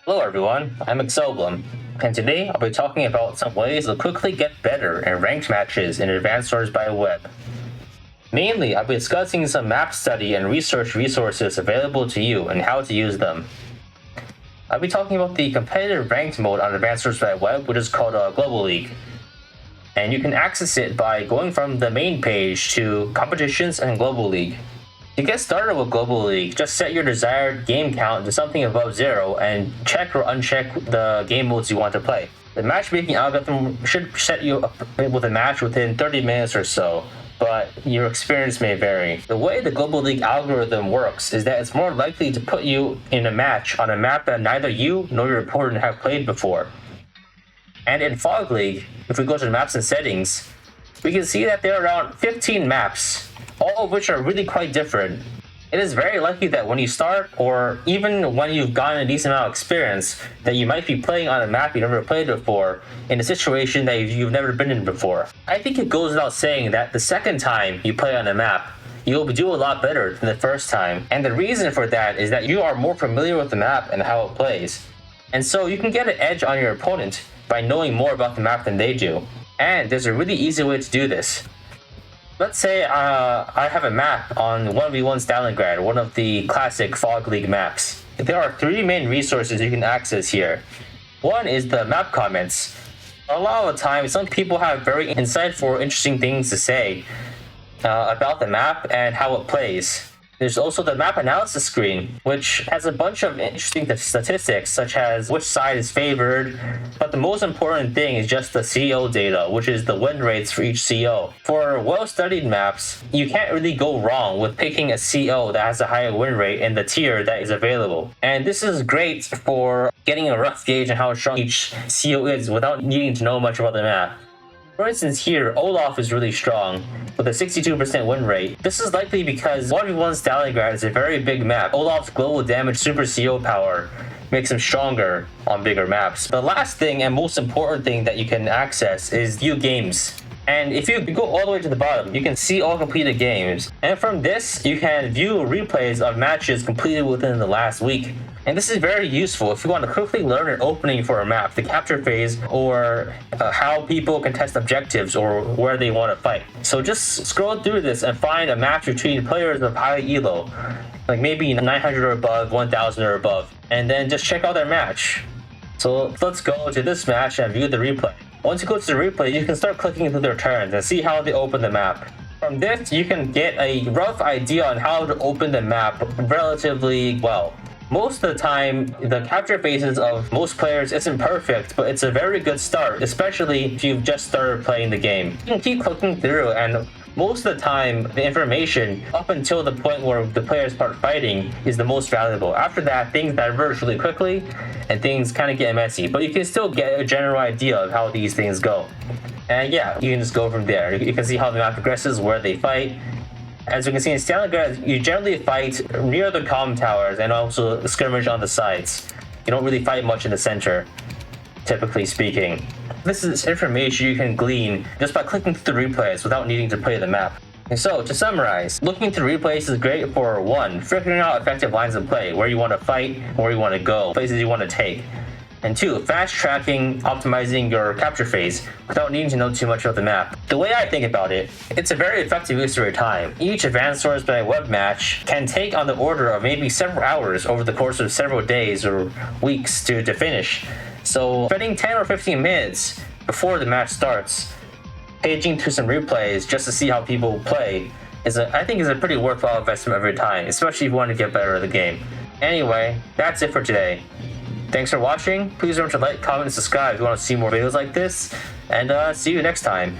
Hello everyone, I'm Exoblum, and today I'll be talking about some ways to quickly get better in ranked matches in Advanced Swords by Web. Mainly, I'll be discussing some map study and research resources available to you and how to use them. I'll be talking about the competitive ranked mode on Advanced Swords by Web, which is called Global League. And you can access it by going from the main page to Competitions and Global League. To get started with Global League, just set your desired game count to something above 0 and check or uncheck the game modes you want to play. The matchmaking algorithm should set you up with a match within 30 minutes or so, but your experience may vary. The way the Global League algorithm works is that it's more likely to put you in a match on a map that neither you nor your opponent have played before. And in Fog League, if we go to the maps and settings, we can see that there are around 15 maps, all of which are really quite different. It is very likely that when you start, or even when you've gotten a decent amount of experience, that you might be playing on a map you've never played before, in a situation that you've never been in before. I think it goes without saying that the second time you play on a map, you'll do a lot better than the first time. And the reason for that is that you are more familiar with the map and how it plays. And so you can get an edge on your opponent by knowing more about the map than they do. And there's a really easy way to do this. Let's say I have a map on 1v1 Stalingrad, one of the classic Fog League maps. There are three main resources you can access here. One is the map comments. A lot of the time, some people have very insightful or interesting things to say about the map and how it plays. There's also the map analysis screen, which has a bunch of interesting statistics, such as which side is favored, but the most important thing is just the CO data, which is the win rates for each CO. For well-studied maps, you can't really go wrong with picking a CO that has a higher win rate in the tier that is available. And this is great for getting a rough gauge on how strong each CO is without needing to know much about the map. For instance here, Olaf is really strong, with a 62% win rate. This is likely because 1v1 Stalingrad is a very big map. Olaf's global damage super CO power makes him stronger on bigger maps. The last thing and most important thing that you can access is view games. And if you go all the way to the bottom, you can see all completed games. And from this, you can view replays of matches completed within the last week. And this is very useful if you want to quickly learn an opening for a map, the capture phase, or how people contest objectives or where they want to fight. So just scroll through this and find a match between players of high elo, like maybe 900 or above, 1000 or above, and then just check out their match. So let's go to this match and view the replay. Once you go to the replay, you can start clicking through their turns and see how they open the map. From this, you can get a rough idea on how to open the map relatively well. Most of the time, the capture phases of most players isn't perfect, but it's a very good start, especially if you've just started playing the game. You can keep clicking through, and most of the time, the information up until the point where the players start fighting is the most valuable. After that, things diverge really quickly, and things kind of get messy, but you can still get a general idea of how these things go. And yeah, you can just go from there. You can see how the map progresses, where they fight. As you can see in Stalingrad, you generally fight near the comm towers and also skirmish on the sides. You don't really fight much in the center, typically speaking. This is information you can glean just by clicking through the replays without needing to play the map. And so, to summarize, looking through replays is great for 1. Figuring out effective lines of play, where you want to fight, where you want to go, places you want to take. And 2, fast tracking, optimizing your capture phase without needing to know too much of the map. The way I think about it, it's a very effective use of your time. Each Advanced Swords by Web match can take on the order of maybe several hours over the course of several days or weeks to finish. So spending 10 or 15 minutes before the match starts, paging through some replays just to see how people play, I think is a pretty worthwhile investment of your time, especially if you want to get better at the game. Anyway, that's it for today. Thanks for watching. Please remember to like, comment, and subscribe if you want to see more videos like this. And see you next time.